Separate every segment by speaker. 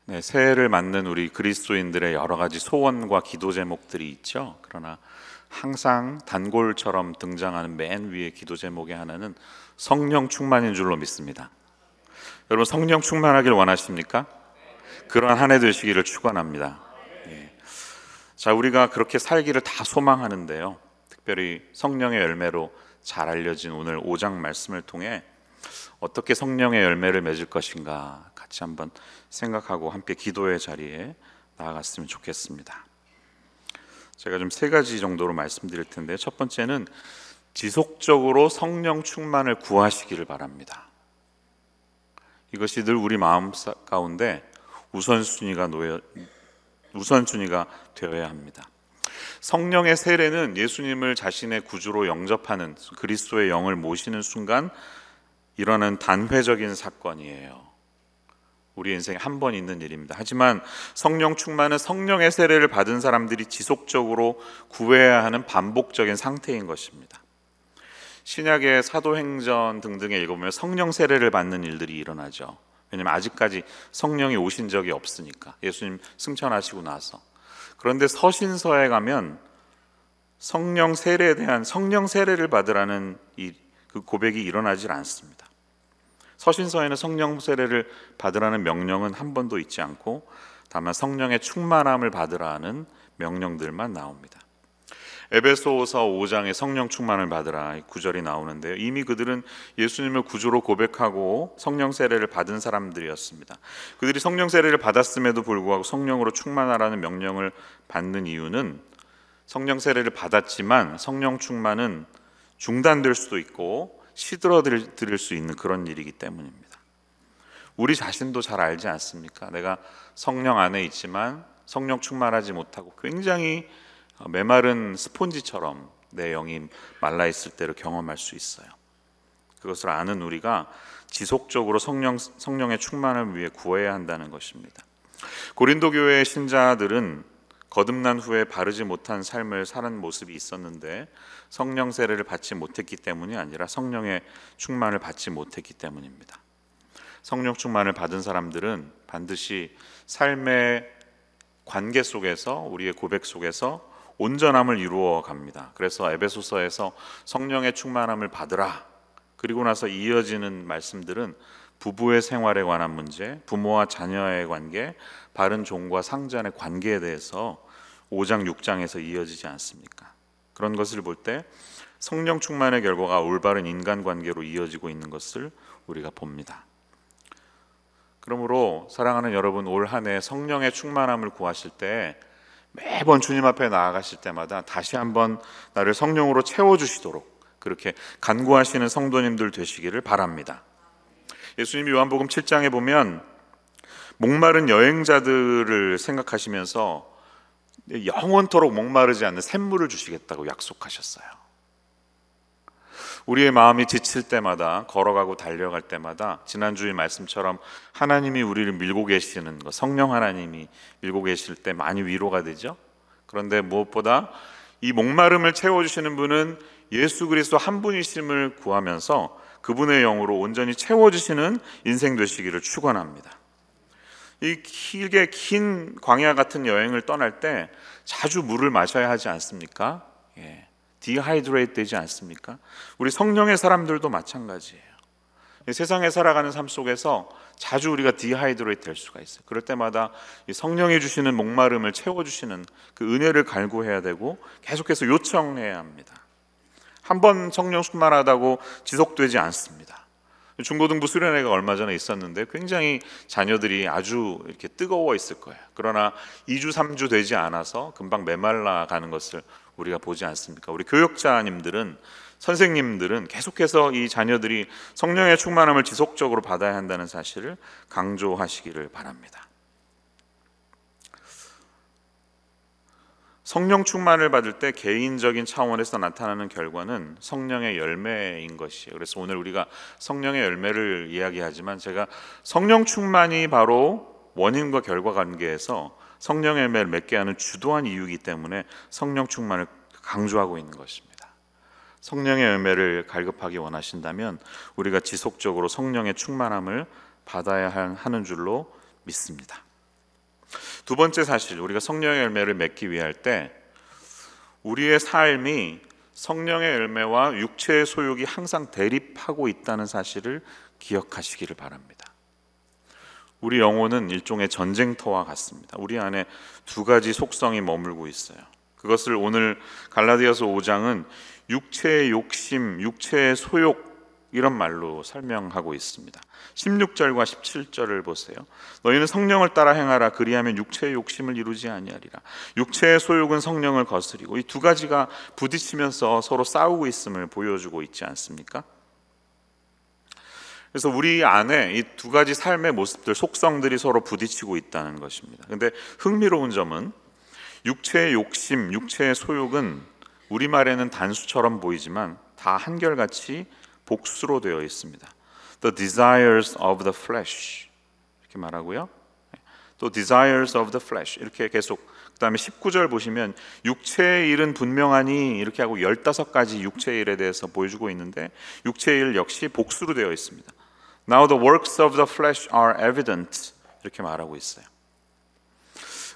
Speaker 1: 네, 새해를 맞는 우리 그리스도인들의 여러 가지 소원과 기도 제목들이 있죠. 그러나 항상 단골처럼 등장하는 맨 위에 기도 제목의 하나는 성령 충만인 줄로 믿습니다. 여러분, 성령 충만하길 원하십니까? 그러한 한 해 되시기를 축원합니다. 예. 자, 우리가 그렇게 살기를 다 소망하는데요, 특별히 성령의 열매로 잘 알려진 오늘 5장 말씀을 통해 어떻게 성령의 열매를 맺을 것인가 같이 한번 생각하고 함께 기도의 자리에 나아갔으면 좋겠습니다. 제가 좀 세 가지 정도로 말씀드릴 텐데, 첫 번째는 지속적으로 성령 충만을 구하시기를 바랍니다. 이것이 늘 우리 마음 가운데 우선순위가 되어야 합니다. 성령의 세례는 예수님을 자신의 구주로 영접하는, 그리스도의 영을 모시는 순간 일어나는 단회적인 사건이에요. 우리 인생에 한 번 있는 일입니다. 하지만 성령 충만은 성령의 세례를 받은 사람들이 지속적으로 구해야 하는 반복적인 상태인 것입니다. 신약의 사도행전 등등에 읽어보면 성령 세례를 받는 일들이 일어나죠. 왜냐하면 아직까지 성령이 오신 적이 없으니까, 예수님 승천하시고 나서. 그런데 서신서에 가면 성령 세례에 대한 성령 세례를 받으라는 그 고백이 일어나질 않습니다. 서신서에는 성령 세례를 받으라는 명령은 한 번도 있지 않고, 다만 성령의 충만함을 받으라는 명령들만 나옵니다. 에베소서 5장에 성령 충만을 받으라 구절이 나오는데요, 이미 그들은 예수님을 구주로 고백하고 성령 세례를 받은 사람들이었습니다. 그들이 성령 세례를 받았음에도 불구하고 성령으로 충만하라는 명령을 받는 이유는, 성령 세례를 받았지만 성령 충만은 중단될 수도 있고 시들어드릴 수 있는 그런 일이기 때문입니다. 우리 자신도 잘 알지 않습니까? 내가 성령 안에 있지만 성령 충만하지 못하고 굉장히 메마른 스폰지처럼 내 영이 말라있을 때를 경험할 수 있어요. 그것을 아는 우리가 지속적으로 성령의 충만을 위해 구해야 한다는 것입니다. 고린도 교회의 신자들은 거듭난 후에 바르지 못한 삶을 사는 모습이 있었는데, 성령 세례를 받지 못했기 때문이 아니라 성령의 충만을 받지 못했기 때문입니다. 성령 충만을 받은 사람들은 반드시 삶의 관계 속에서, 우리의 고백 속에서 온전함을 이루어 갑니다. 그래서 에베소서에서 성령의 충만함을 받으라, 그리고 나서 이어지는 말씀들은 부부의 생활에 관한 문제, 부모와 자녀의 관계, 바른 종과 상전의 관계에 대해서 5장 6장에서 이어지지 않습니까? 그런 것을 볼 때 성령 충만의 결과가 올바른 인간관계로 이어지고 있는 것을 우리가 봅니다. 그러므로 사랑하는 여러분, 올 한 해 성령의 충만함을 구하실 때 매번 주님 앞에 나아가실 때마다 다시 한번 나를 성령으로 채워주시도록 그렇게 간구하시는 성도님들 되시기를 바랍니다. 예수님이 요한복음 7장에 보면 목마른 여행자들을 생각하시면서 영원토록 목마르지 않는 샘물을 주시겠다고 약속하셨어요. 우리의 마음이 지칠 때마다, 걸어가고 달려갈 때마다 지난주의 말씀처럼 하나님이 우리를 밀고 계시는 것, 성령 하나님이 밀고 계실 때 많이 위로가 되죠. 그런데 무엇보다 이 목마름을 채워주시는 분은 예수 그리스도 한 분이심을 구하면서 그분의 영으로 온전히 채워주시는 인생 되시기를 축원합니다. 이 길게 긴 광야 같은 여행을 떠날 때 자주 물을 마셔야 하지 않습니까? 디하이드레이트 되지 않습니까? 우리 성령의 사람들도 마찬가지예요. 세상에 살아가는 삶 속에서 자주 우리가 디하이드레이트 될 수가 있어요. 그럴 때마다 성령이 주시는 목마름을 채워주시는 그 은혜를 갈구해야 되고 계속해서 요청해야 합니다. 한 번 성령 충만하다고 지속되지 않습니다. 중고등부 수련회가 얼마 전에 있었는데 굉장히 자녀들이 아주 이렇게 뜨거워 있을 거예요. 그러나 2주 3주 되지 않아서 금방 메말라 가는 것을 우리가 보지 않습니까? 우리 교역자님들은, 선생님들은 계속해서 이 자녀들이 성령의 충만함을 지속적으로 받아야 한다는 사실을 강조하시기를 바랍니다. 성령 충만을 받을 때 개인적인 차원에서 나타나는 결과는 성령의 열매인 것이에요. 그래서 오늘 우리가 성령의 열매를 이야기하지만, 제가 성령 충만이 바로 원인과 결과 관계에서 성령의 열매를 맺게 하는 주도한 이유이기 때문에 성령 충만을 강조하고 있는 것입니다. 성령의 열매를 갈급하기 원하신다면 우리가 지속적으로 성령의 충만함을 받아야 하는 줄로 믿습니다. 두 번째 사실, 우리가 성령의 열매를 맺기 위할 때 우리의 삶이 성령의 열매와 육체의 소욕이 항상 대립하고 있다는 사실을 기억하시기를 바랍니다. 우리 영혼은 일종의 전쟁터와 같습니다. 우리 안에 두 가지 속성이 머물고 있어요. 그것을 오늘 갈라디아서 5장은 육체의 욕심, 육체의 소욕 이런 말로 설명하고 있습니다. 16절과 17절을 보세요. 너희는 성령을 따라 행하라. 그리하면 육체의 욕심을 이루지 아니하리라. 육체의 소욕은 성령을 거스리고, 이 두 가지가 부딪히면서 서로 싸우고 있음을 보여주고 있지 않습니까? 그래서 우리 안에 이 두 가지 삶의 모습들, 속성들이 서로 부딪히고 있다는 것입니다. 근데 흥미로운 점은 육체의 욕심, 육체의 소욕은 우리말에는 단수처럼 보이지만 다 한결같이 복수로 되어 있습니다. The desires of the flesh 이렇게 말하고요. 또 desires of the flesh 이렇게 계속, 그 다음에 19절 보시면 육체의 일은 분명하니 이렇게 하고 15가지 육체의 일에 대해서 보여주고 있는데, 육체의 일 역시 복수로 되어 있습니다. Now the works of the flesh are evident 이렇게 말하고 있어요.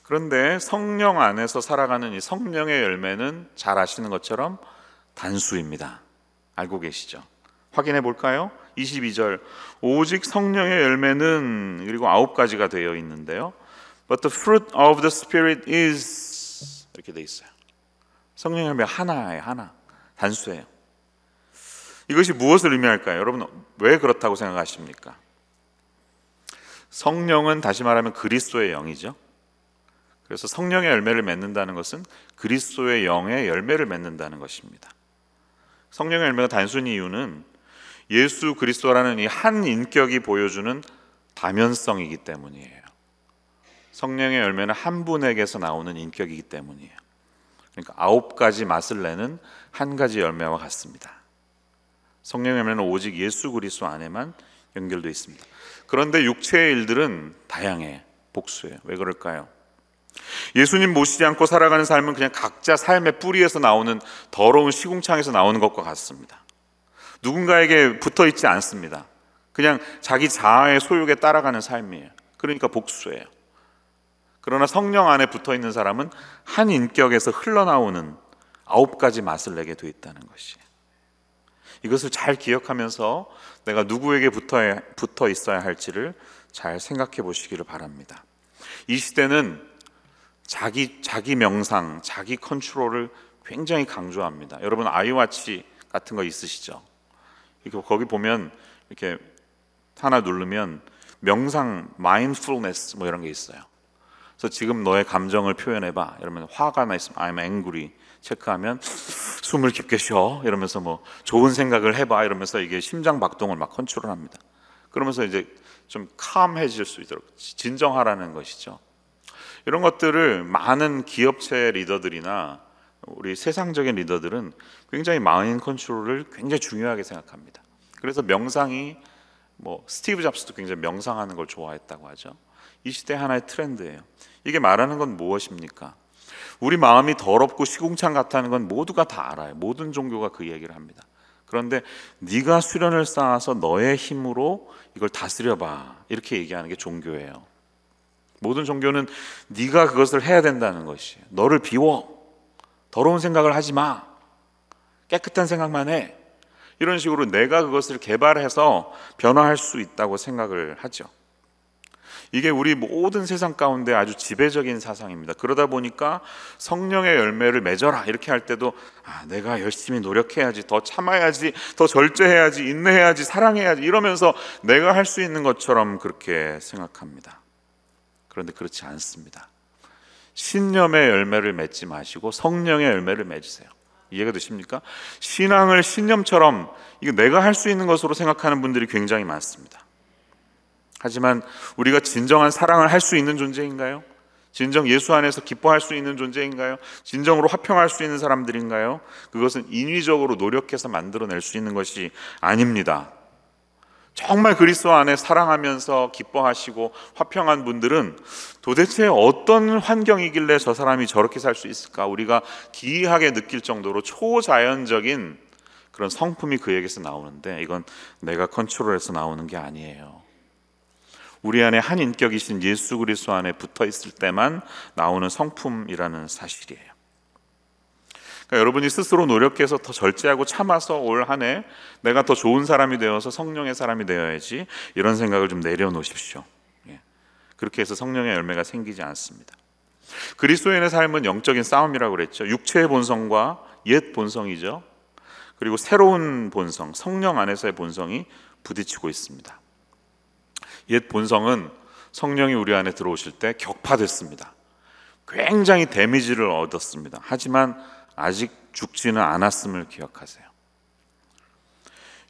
Speaker 1: 그런데 성령 안에서 살아가는 이 성령의 열매는 잘 아시는 것처럼 단수입니다. 알고 계시죠? 확인해 볼까요? 22절, 오직 성령의 열매는, 그리고 9가지가 되어 있는데요. But the fruit of the Spirit is 이렇게 되어 있어요. 성령의 열매 하나예요. 하나, 단수예요. 이것이 무엇을 의미할까요? 여러분 왜 그렇다고 생각하십니까? 성령은 다시 말하면 그리스도의 영이죠. 그래서 성령의 열매를 맺는다는 것은 그리스도의 영의 열매를 맺는다는 것입니다. 성령의 열매가 단순히 이유는 예수 그리스도라는 이 한 인격이 보여주는 다면성이기 때문이에요. 성령의 열매는 한 분에게서 나오는 인격이기 때문이에요. 그러니까 9가지 맛을 내는 한 가지 열매와 같습니다. 성령의 열매는 오직 예수 그리스도 안에만 연결되어 있습니다. 그런데 육체의 일들은 다양해, 복수예요. 왜 그럴까요? 예수님 모시지 않고 살아가는 삶은 그냥 각자 삶의 뿌리에서 나오는 더러운 시궁창에서 나오는 것과 같습니다. 누군가에게 붙어 있지 않습니다. 그냥 자기 자아의 소욕에 따라가는 삶이에요. 그러니까 복수예요. 그러나 성령 안에 붙어 있는 사람은 한 인격에서 흘러나오는 9가지 맛을 내게 돼 있다는 것이에요. 이것을 잘 기억하면서 내가 누구에게 붙어 있어야 할지를 잘 생각해 보시기를 바랍니다. 이 시대는 자기 명상, 자기 컨트롤을 굉장히 강조합니다. 여러분 아이워치 같은 거 있으시죠? 이렇게 거기 보면 이렇게 하나 누르면 명상, 마인드풀니스 뭐 이런 게 있어요. 그래서 지금 너의 감정을 표현해봐. 이러면 화가 나 있으면 I'm angry 체크하면 숨을 깊게 쉬어 이러면서 뭐 좋은 생각을 해봐 이러면서 이게 심장 박동을 막 컨트롤합니다. 그러면서 이제 좀 캄해질 수 있도록 진정하라는 것이죠. 이런 것들을 많은 기업체 리더들이나 우리 세상적인 리더들은 굉장히 마인드 컨트롤을 굉장히 중요하게 생각합니다. 그래서 명상이 뭐 스티브 잡스도 굉장히 명상하는 걸 좋아했다고 하죠. 이 시대 하나의 트렌드예요. 이게 말하는 건 무엇입니까? 우리 마음이 더럽고 시궁창 같다는 건 모두가 다 알아요. 모든 종교가 그 얘기를 합니다. 그런데 네가 수련을 쌓아서 너의 힘으로 이걸 다스려봐 이렇게 얘기하는 게 종교예요. 모든 종교는 네가 그것을 해야 된다는 것이에요. 너를 비워. 더러운 생각을 하지 마. 깨끗한 생각만 해. 이런 식으로 내가 그것을 개발해서 변화할 수 있다고 생각을 하죠. 이게 우리 모든 세상 가운데 아주 지배적인 사상입니다. 그러다 보니까 성령의 열매를 맺어라 이렇게 할 때도 내가 열심히 노력해야지, 더 참아야지, 더 절제해야지, 인내해야지, 사랑해야지 이러면서 내가 할 수 있는 것처럼 그렇게 생각합니다. 그런데 그렇지 않습니다. 신념의 열매를 맺지 마시고 성령의 열매를 맺으세요. 이해가 되십니까? 신앙을 신념처럼 이거 내가 할 수 있는 것으로 생각하는 분들이 굉장히 많습니다. 하지만 우리가 진정한 사랑을 할 수 있는 존재인가요? 진정 예수 안에서 기뻐할 수 있는 존재인가요? 진정으로 화평할 수 있는 사람들인가요? 그것은 인위적으로 노력해서 만들어낼 수 있는 것이 아닙니다. 정말 그리스도 안에 사랑하면서 기뻐하시고 화평한 분들은 도대체 어떤 환경이길래 저 사람이 저렇게 살 수 있을까? 우리가 기이하게 느낄 정도로 초자연적인 그런 성품이 그에게서 나오는데 이건 내가 컨트롤해서 나오는 게 아니에요. 우리 안에 한 인격이신 예수 그리스도 안에 붙어 있을 때만 나오는 성품이라는 사실이에요. 그러니까 여러분이 스스로 노력해서 더 절제하고 참아서 올 한 해 내가 더 좋은 사람이 되어서 성령의 사람이 되어야지, 이런 생각을 좀 내려놓으십시오. 그렇게 해서 성령의 열매가 생기지 않습니다. 그리스도인의 삶은 영적인 싸움이라고 그랬죠. 육체의 본성과 옛 본성이죠. 그리고 새로운 본성, 성령 안에서의 본성이 부딪히고 있습니다. 옛 본성은 성령이 우리 안에 들어오실 때 격파됐습니다. 굉장히 데미지를 얻었습니다. 하지만 아직 죽지는 않았음을 기억하세요.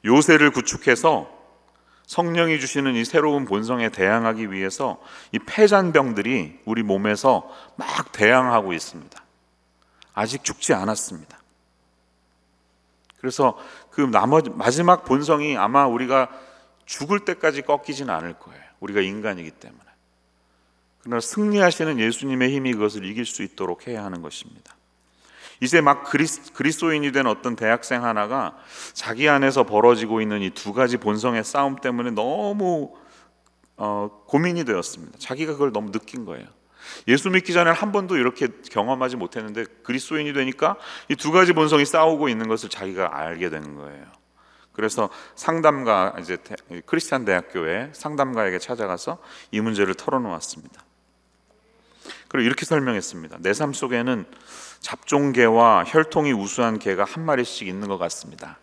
Speaker 1: 요새를 구축해서 성령이 주시는 이 새로운 본성에 대항하기 위해서 이 폐잔병들이 우리 몸에서 막 대항하고 있습니다. 아직 죽지 않았습니다. 그래서 그 마지막 본성이 아마 우리가 죽을 때까지 꺾이지는 않을 거예요. 우리가 인간이기 때문에. 그러나 승리하시는 예수님의 힘이 그것을 이길 수 있도록 해야 하는 것입니다. 이제 막 그리스도인이 된 어떤 대학생 하나가 자기 안에서 벌어지고 있는 이 두 가지 본성의 싸움 때문에 너무 고민이 되었습니다. 자기가 그걸 너무 느낀 거예요. 예수 믿기 전에 한 번도 이렇게 경험하지 못했는데 그리스도인이 되니까 이 두 가지 본성이 싸우고 있는 것을 자기가 알게 된 거예요. 그래서 상담가, 이제 크리스찬 대학교에 상담가에게 찾아가서 이 문제를 털어놓았습니다. 그리고 이렇게 설명했습니다. 내 삶 속에는 잡종개와 혈통이 우수한 개가 한 마리씩 있는 것 같습니다.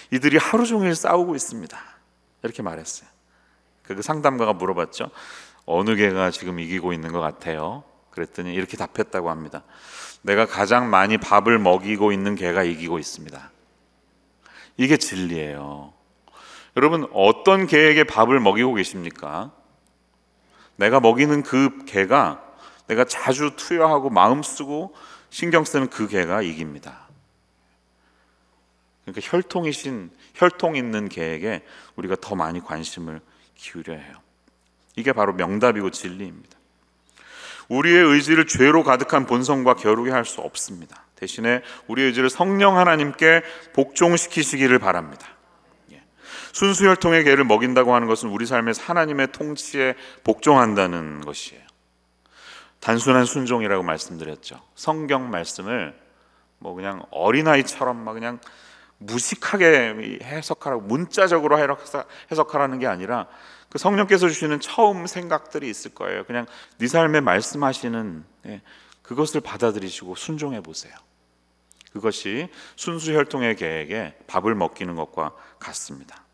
Speaker 1: 이들이 하루 종일 싸우고 있습니다. 이렇게 말했어요. 그 상담가가 물어봤죠. 어느 개가 지금 이기고 있는 것 같아요? 그랬더니 이렇게 답했다고 합니다. 내가 가장 많이 밥을 먹이고 있는 개가 이기고 있습니다. 이게 진리예요. 여러분, 어떤 개에게 밥을 먹이고 계십니까? 내가 먹이는 그 개가, 내가 자주 투여하고 마음 쓰고 신경 쓰는 그 개가 이깁니다. 그러니까 혈통 있는 개에게 우리가 더 많이 관심을 기울여야 해요. 이게 바로 명답이고 진리입니다. 우리의 의지를 죄로 가득한 본성과 겨루게 할 수 없습니다. 대신에 우리의 의지를 성령 하나님께 복종시키시기를 바랍니다. 순수 혈통의 개를 먹인다고 하는 것은 우리 삶에서 하나님의 통치에 복종한다는 것이에요. 단순한 순종이라고 말씀드렸죠. 성경 말씀을 뭐 그냥 어린아이처럼 막 그냥 무식하게 해석하라고, 문자적으로 해석하라는 게 아니라 그 성령께서 주시는 처음 생각들이 있을 거예요. 그냥 네 삶에 말씀하시는 그것을 받아들이시고 순종해 보세요. 그것이 순수 혈통의 개에게 밥을 먹이는 것과 같습니다.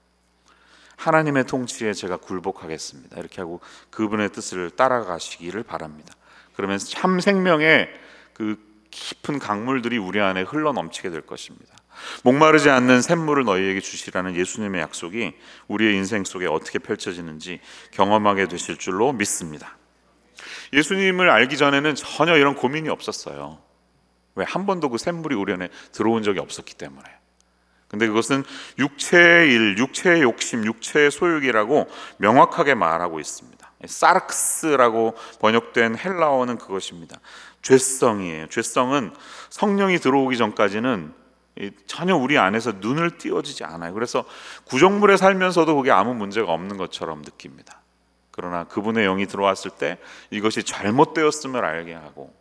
Speaker 1: 하나님의 통치에 제가 굴복하겠습니다. 이렇게 하고 그분의 뜻을 따라가시기를 바랍니다. 그러면 참 생명의 그 깊은 강물들이 우리 안에 흘러 넘치게 될 것입니다. 목마르지 않는 샘물을 너희에게 주시라는 예수님의 약속이 우리의 인생 속에 어떻게 펼쳐지는지 경험하게 되실 줄로 믿습니다. 예수님을 알기 전에는 전혀 이런 고민이 없었어요. 왜? 한 번도 그 샘물이 우리 안에 들어온 적이 없었기 때문에. 근데 그것은 육체의 일, 육체의 욕심, 육체의 소욕이라고 명확하게 말하고 있습니다. 사르크스라고 번역된 헬라어는 그것입니다. 죄성이에요. 죄성은 성령이 들어오기 전까지는 전혀 우리 안에서 눈을 띄워지지 않아요. 그래서 구정물에 살면서도 그게 아무 문제가 없는 것처럼 느낍니다. 그러나 그분의 영이 들어왔을 때 이것이 잘못되었음을 알게 하고,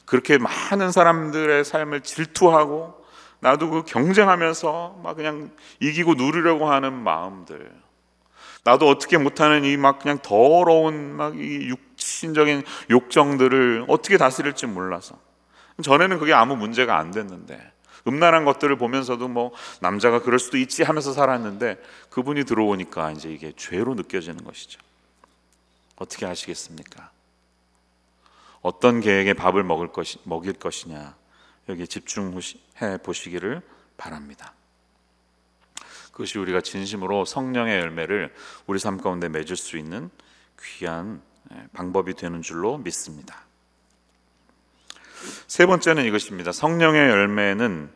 Speaker 1: 그렇게 많은 사람들의 삶을 질투하고 나도 그 경쟁하면서 막 그냥 이기고 누리려고 하는 마음들, 나도 어떻게 못하는 이 막 그냥 더러운 막 이 육신적인 욕정들을 어떻게 다스릴지 몰라서, 전에는 그게 아무 문제가 안 됐는데 음란한 것들을 보면서도 뭐 남자가 그럴 수도 있지 하면서 살았는데 그분이 들어오니까 이제 이게 죄로 느껴지는 것이죠. 어떻게 하시겠습니까? 어떤 개에게 밥을 먹일 것이냐, 여기에 집중해 보시기를 바랍니다. 그것이 우리가 진심으로 성령의 열매를 우리 삶 가운데 맺을 수 있는 귀한 방법이 되는 줄로 믿습니다. 세 번째는 이것입니다. 성령의 열매는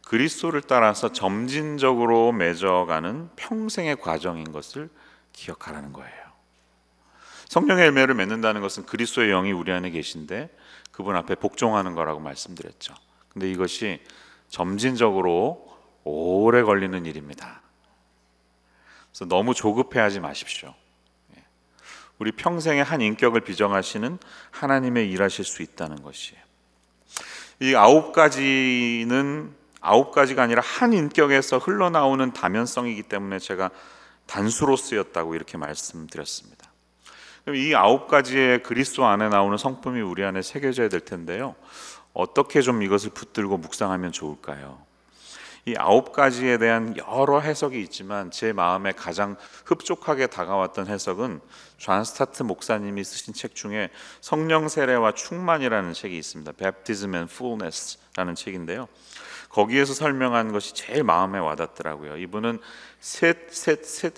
Speaker 1: 그리스도를 따라서 점진적으로 맺어가는 평생의 과정인 것을 기억하라는 거예요. 성령의 열매를 맺는다는 것은 그리스도의 영이 우리 안에 계신데 그분 앞에 복종하는 거라고 말씀드렸죠. 근데 이것이 점진적으로 오래 걸리는 일입니다. 그래서 너무 조급해하지 마십시오. 우리 평생의 한 인격을 비정하시는 하나님의 일하실 수 있다는 것이에요. 이 9가지는 9가지가 아니라 한 인격에서 흘러나오는 다면성이기 때문에 제가 단수로 쓰였다고 이렇게 말씀드렸습니다. 그럼 이 9가지의 그리스도 안에 나오는 성품이 우리 안에 새겨져야 될 텐데요. 어떻게 좀 이것을 붙들고 묵상하면 좋을까요? 이 9가지에 대한 여러 해석이 있지만 제 마음에 가장 흡족하게 다가왔던 해석은 존 스타트 목사님이 쓰신 책 중에 성령 세례와 충만이라는 책이 있습니다. Baptism and Fullness라는 책인데요. 거기에서 설명한 것이 제일 마음에 와닿더라고요. 이분은 셋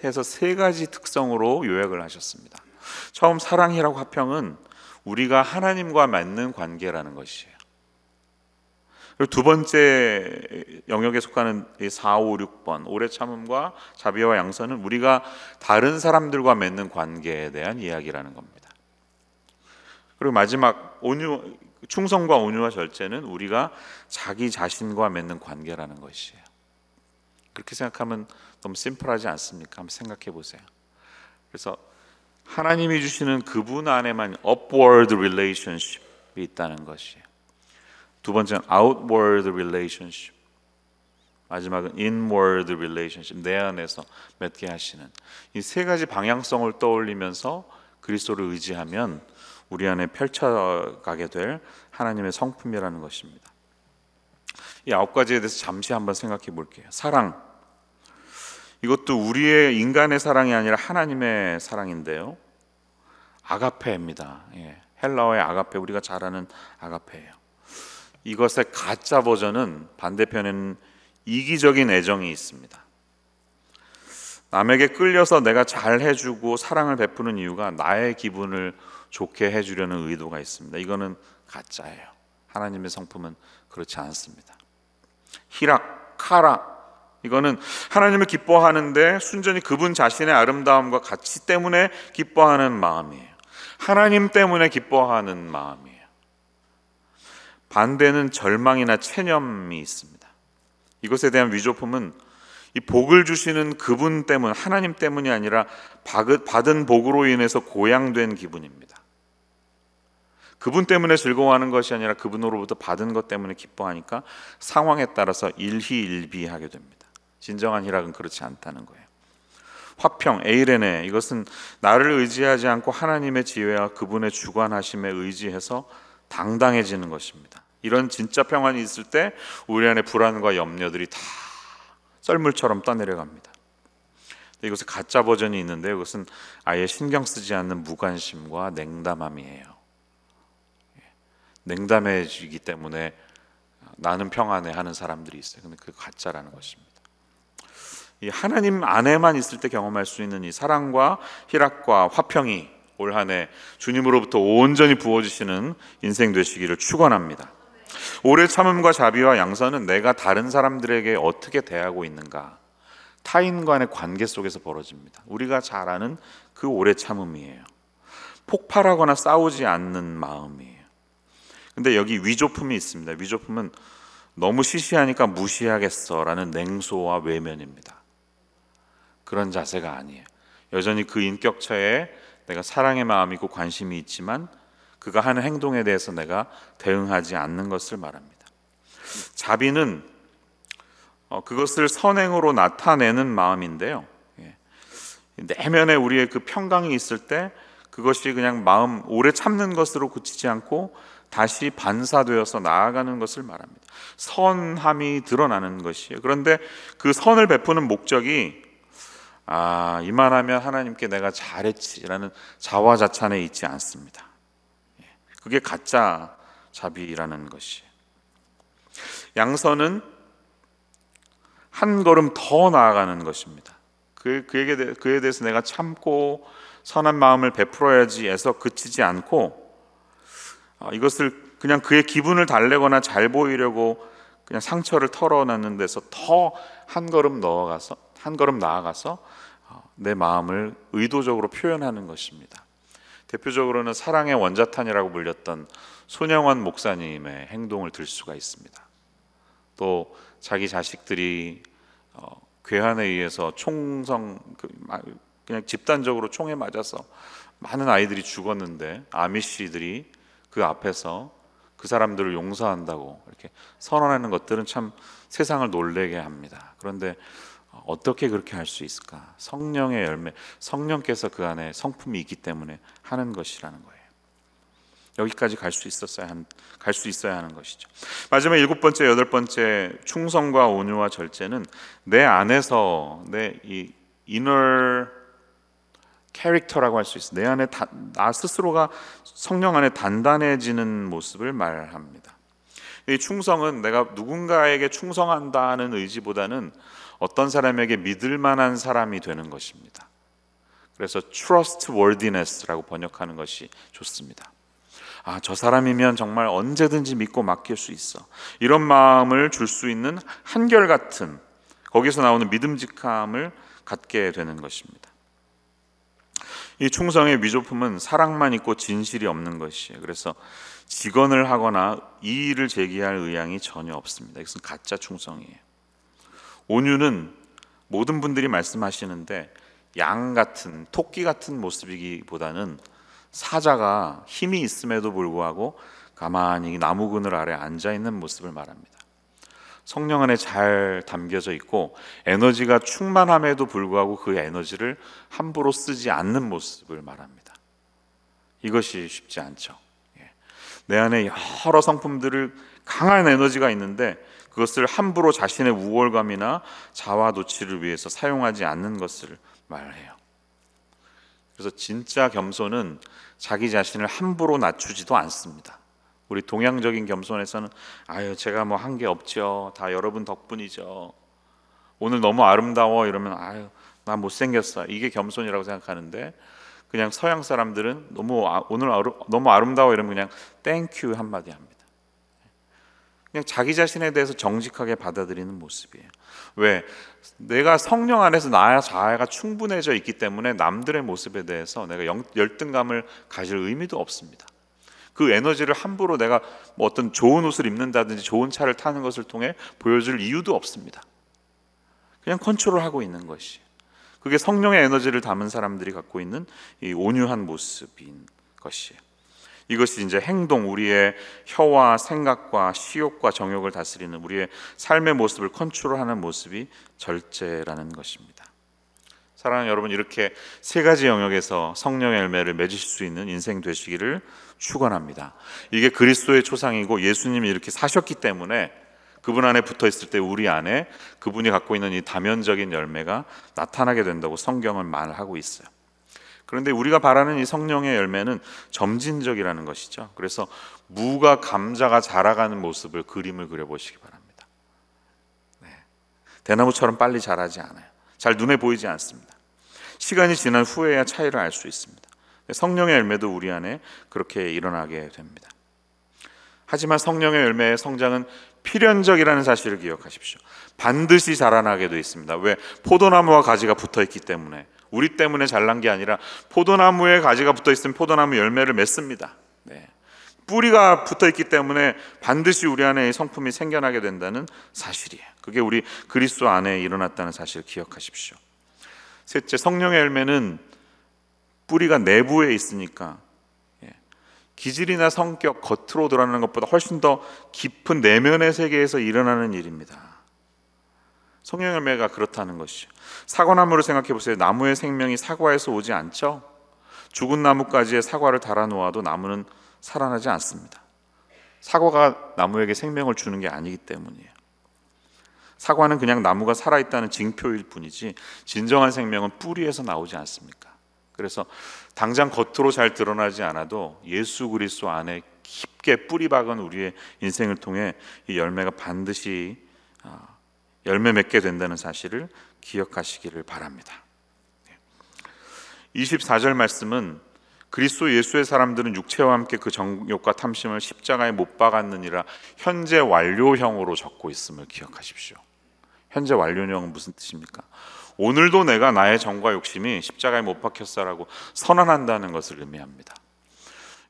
Speaker 1: 해서 3가지 특성으로 요약을 하셨습니다. 처음 사랑이라고 화평은 우리가 하나님과 맺는 관계라는 것이에요. 그리고 두 번째 영역에 속하는 4, 5, 6번 오래 참음과 자비와 양선은 우리가 다른 사람들과 맺는 관계에 대한 이야기라는 겁니다. 그리고 마지막 충성과 온유와 절제는 우리가 자기 자신과 맺는 관계라는 것이에요. 그렇게 생각하면 너무 심플하지 않습니까? 한번 생각해 보세요. 그래서 하나님이 주시는 그분 안에만 upward relationship이 있다는 것이에요. 두 번째는 outward relationship, 마지막은 inward relationship, 내 안에서 맺게 하시는 이 3가지 방향성을 떠올리면서 그리스도를 의지하면 우리 안에 펼쳐가게 될 하나님의 성품이라는 것입니다. 이 9가지에 대해서 잠시 한번 생각해 볼게요. 사랑, 이것도 우리의 인간의 사랑이 아니라 하나님의 사랑인데요. 아가페입니다. 헬라어의 아가페, 우리가 잘 아는 아가페예요. 이것의 가짜 버전은 반대편에는 이기적인 애정이 있습니다. 남에게 끌려서 내가 잘 해주고 사랑을 베푸는 이유가 나의 기분을 좋게 해주려는 의도가 있습니다. 이거는 가짜예요. 하나님의 성품은 그렇지 않습니다. 히락, 카라, 이거는 하나님을 기뻐하는데 순전히 그분 자신의 아름다움과 가치 때문에 기뻐하는 마음이에요. 하나님 때문에 기뻐하는 마음이에요. 반대는 절망이나 체념이 있습니다. 이것에 대한 위조품은 이 복을 주시는 그분 때문, 하나님 때문이 아니라 받은 복으로 인해서 고양된 기분입니다. 그분 때문에 즐거워하는 것이 아니라 그분으로부터 받은 것 때문에 기뻐하니까 상황에 따라서 일희일비하게 됩니다. 진정한 희락은 그렇지 않다는 거예요. 화평, 에이레네, 이것은 나를 의지하지 않고 하나님의 지혜와 그분의 주관하심에 의지해서 당당해지는 것입니다. 이런 진짜 평안이 있을 때 우리 안에 불안과 염려들이 다 썰물처럼 떠내려갑니다. 이것은 가짜 버전이 있는데 이것은 아예 신경 쓰지 않는 무관심과 냉담함이에요. 냉담해지기 때문에 나는 평안해 하는 사람들이 있어요. 근데 그게 가짜라는 것입니다. 이 하나님 안에만 있을 때 경험할 수 있는 이 사랑과 희락과 화평이 올 한 해 주님으로부터 온전히 부어주시는 인생 되시기를 축원합니다. 오래 참음과 자비와 양선은 내가 다른 사람들에게 어떻게 대하고 있는가, 타인 간의 관계 속에서 벌어집니다. 우리가 잘 아는 그 오래 참음이에요. 폭발하거나 싸우지 않는 마음이에요. 근데 여기 위조품이 있습니다. 위조품은 너무 시시하니까 무시하겠어라는 냉소와 외면입니다. 그런 자세가 아니에요. 여전히 그 인격체에 내가 사랑의 마음이 있고 관심이 있지만 그가 하는 행동에 대해서 내가 대응하지 않는 것을 말합니다. 자비는 그것을 선행으로 나타내는 마음인데요. 내면에 우리의 그 평강이 있을 때 그것이 그냥 마음 오래 참는 것으로 그치지 않고 다시 반사되어서 나아가는 것을 말합니다. 선함이 드러나는 것이에요. 그런데 그 선을 베푸는 목적이 이만하면 하나님께 내가 잘했지라는 자화자찬에 있지 않습니다. 그게 가짜 자비라는 것이에요. 양선은 한 걸음 더 나아가는 것입니다. 그에 대해서 내가 참고 선한 마음을 베풀어야지 해서 그치지 않고 이것을 그냥 그의 기분을 달래거나 잘 보이려고 그냥 상처를 털어내는 데서 더 한 걸음 나아가서 내 마음을 의도적으로 표현하는 것입니다. 대표적으로는 사랑의 원자탄이라고 불렸던 손영원 목사님의 행동을 들 수가 있습니다. 또 자기 자식들이 괴한에 의해서 그냥 집단적으로 총에 맞아서 많은 아이들이 죽었는데 아미시들이 그 앞에서 그 사람들을 용서한다고 이렇게 선언하는 것들은 참 세상을 놀라게 합니다. 그런데 어떻게 그렇게 할 수 있을까? 성령의 열매, 성령께서 그 안에 성품이 있기 때문에 하는 것이라는 거예요. 여기까지 갈 수 있어야 하는 것이죠. 마지막 7번째, 8번째 충성과 온유와 절제는 내 안에서 내 이 inner 캐릭터라고 할 수 있어요. 내 안에 나 스스로가 성령 안에 단단해지는 모습을 말합니다. 이 충성은 내가 누군가에게 충성한다는 의지보다는 어떤 사람에게 믿을 만한 사람이 되는 것입니다. 그래서 trustworthiness라고 번역하는 것이 좋습니다. 저 사람이면 정말 언제든지 믿고 맡길 수 있어. 이런 마음을 줄 수 있는 한결같은, 거기서 나오는 믿음직함을 갖게 되는 것입니다. 이 충성의 미조품은 사랑만 있고 진실이 없는 것이에요. 그래서 직언을 하거나 이의를 제기할 의향이 전혀 없습니다. 이것은 가짜 충성이에요. 온유는 모든 분들이 말씀하시는데 양 같은, 토끼 같은 모습이기보다는 사자가 힘이 있음에도 불구하고 가만히 나무 그늘 아래 앉아 있는 모습을 말합니다. 성령 안에 잘 담겨져 있고 에너지가 충만함에도 불구하고 그 에너지를 함부로 쓰지 않는 모습을 말합니다. 이것이 쉽지 않죠. 내 안에 여러 성품들을 강한 에너지가 있는데 그것을 함부로 자신의 우월감이나 자아 도취를 위해서 사용하지 않는 것을 말해요. 그래서 진짜 겸손은 자기 자신을 함부로 낮추지도 않습니다. 우리 동양적인 겸손에서는 제가 뭐 한 게 없죠. 다 여러분 덕분이죠. 오늘 너무 아름다워 이러면 나 못생겼어. 이게 겸손이라고 생각하는데 그냥 서양 사람들은 오늘 너무 아름다워 이러면 그냥 땡큐 한마디 합니다. 그냥 자기 자신에 대해서 정직하게 받아들이는 모습이에요. 왜? 내가 성령 안에서 나의 자아가 충분해져 있기 때문에 남들의 모습에 대해서 내가 열등감을 가질 의미도 없습니다. 그 에너지를 함부로 내가 뭐 어떤 좋은 옷을 입는다든지 좋은 차를 타는 것을 통해 보여줄 이유도 없습니다. 그냥 컨트롤하고 있는 것이, 그게 성령의 에너지를 담은 사람들이 갖고 있는 이 온유한 모습인 것이에요. 이것이 이제 행동, 우리의 혀와 생각과 시욕과 정욕을 다스리는 우리의 삶의 모습을 컨트롤하는 모습이 절제라는 것입니다. 사랑하는 여러분, 이렇게 세 가지 영역에서 성령의 열매를 맺으실 수 있는 인생 되시기를 축원합니다. 이게 그리스도의 초상이고 예수님이 이렇게 사셨기 때문에 그분 안에 붙어 있을 때 우리 안에 그분이 갖고 있는 이 다면적인 열매가 나타나게 된다고 성경은 말하고 있어요. 그런데 우리가 바라는 이 성령의 열매는 점진적이라는 것이죠. 그래서 무가 감자가 자라가는 모습을 그림을 그려보시기 바랍니다. 대나무처럼 빨리 자라지 않아요. 잘 눈에 보이지 않습니다. 시간이 지난 후에야 차이를 알 수 있습니다. 성령의 열매도 우리 안에 그렇게 일어나게 됩니다. 하지만 성령의 열매의 성장은 필연적이라는 사실을 기억하십시오. 반드시 자라나게 되어 있습니다. 왜? 포도나무와 가지가 붙어 있기 때문에, 우리 때문에 잘난 게 아니라 포도나무에 가지가 붙어 있으면 포도나무 열매를 맺습니다. 뿌리가 붙어 있기 때문에 반드시 우리 안에 성품이 생겨나게 된다는 사실이에요. 그게 우리 그리스도 안에 일어났다는 사실을 기억하십시오. 셋째, 성령의 열매는 뿌리가 내부에 있으니까 기질이나 성격, 겉으로 드러나는 것보다 훨씬 더 깊은 내면의 세계에서 일어나는 일입니다. 성령 열매가 그렇다는 것이죠. 사과나무를 생각해 보세요. 나무의 생명이 사과에서 오지 않죠? 죽은 나무가지에 사과를 달아 놓아도 나무는 살아나지 않습니다. 사과가 나무에게 생명을 주는 게 아니기 때문이에요. 사과는 그냥 나무가 살아있다는 징표일 뿐이지 진정한 생명은 뿌리에서 나오지 않습니까? 그래서 당장 겉으로 잘 드러나지 않아도 예수 그리스도 안에 깊게 뿌리 박은 우리의 인생을 통해 이 열매가 반드시 열매 맺게 된다는 사실을 기억하시기를 바랍니다. 24절 말씀은 그리스도 예수의 사람들은 육체와 함께 그 정욕과 탐심을 십자가에 못 박았느니라 현재 완료형으로 적고 있음을 기억하십시오. 현재 완료형은 무슨 뜻입니까? 오늘도 내가 나의 정과 욕심이 십자가에 못 박혔어라고 선언한다는 것을 의미합니다.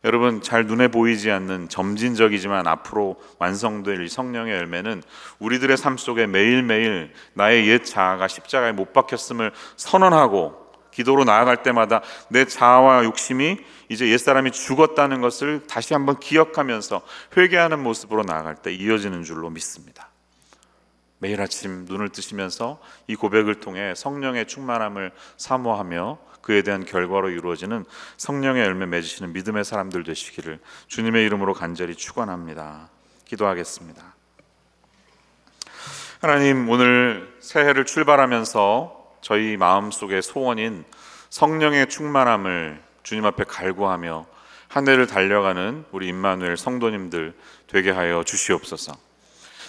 Speaker 1: 여러분, 잘 눈에 보이지 않는 점진적이지만 앞으로 완성될 이 성령의 열매는 우리들의 삶 속에 매일매일 나의 옛 자아가 십자가에 못 박혔음을 선언하고 기도로 나아갈 때마다 내 자아와 욕심이 이제 옛사람이 죽었다는 것을 다시 한번 기억하면서 회개하는 모습으로 나아갈 때 이어지는 줄로 믿습니다. 매일 아침 눈을 뜨시면서 이 고백을 통해 성령의 충만함을 사모하며 그에 대한 결과로 이루어지는 성령의 열매 맺으시는 믿음의 사람들 되시기를 주님의 이름으로 간절히 축원합니다. 기도하겠습니다. 하나님, 오늘 새해를 출발하면서 저희 마음속의 소원인 성령의 충만함을 주님 앞에 갈구하며 한 해를 달려가는 우리 임마누엘 성도님들 되게 하여 주시옵소서.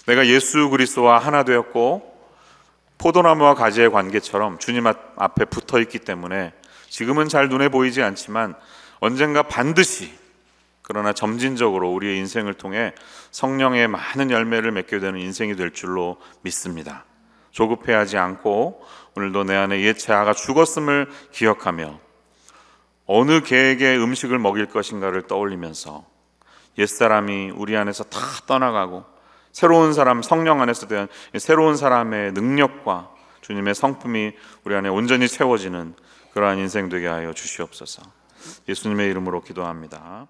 Speaker 1: 내가 예수 그리스도와 하나 되었고 포도나무와 가지의 관계처럼 주님 앞에 붙어 있기 때문에 지금은 잘 눈에 보이지 않지만 언젠가 반드시, 그러나 점진적으로 우리의 인생을 통해 성령의 많은 열매를 맺게 되는 인생이 될 줄로 믿습니다. 조급해하지 않고 오늘도 내 안에 옛 자아가 죽었음을 기억하며 어느 개에게 음식을 먹일 것인가를 떠올리면서 옛사람이 우리 안에서 다 떠나가고 새로운 사람, 성령 안에서 대한 새로운 사람의 능력과 주님의 성품이 우리 안에 온전히 채워지는 그러한 인생 되게 하여 주시옵소서. 예수님의 이름으로 기도합니다.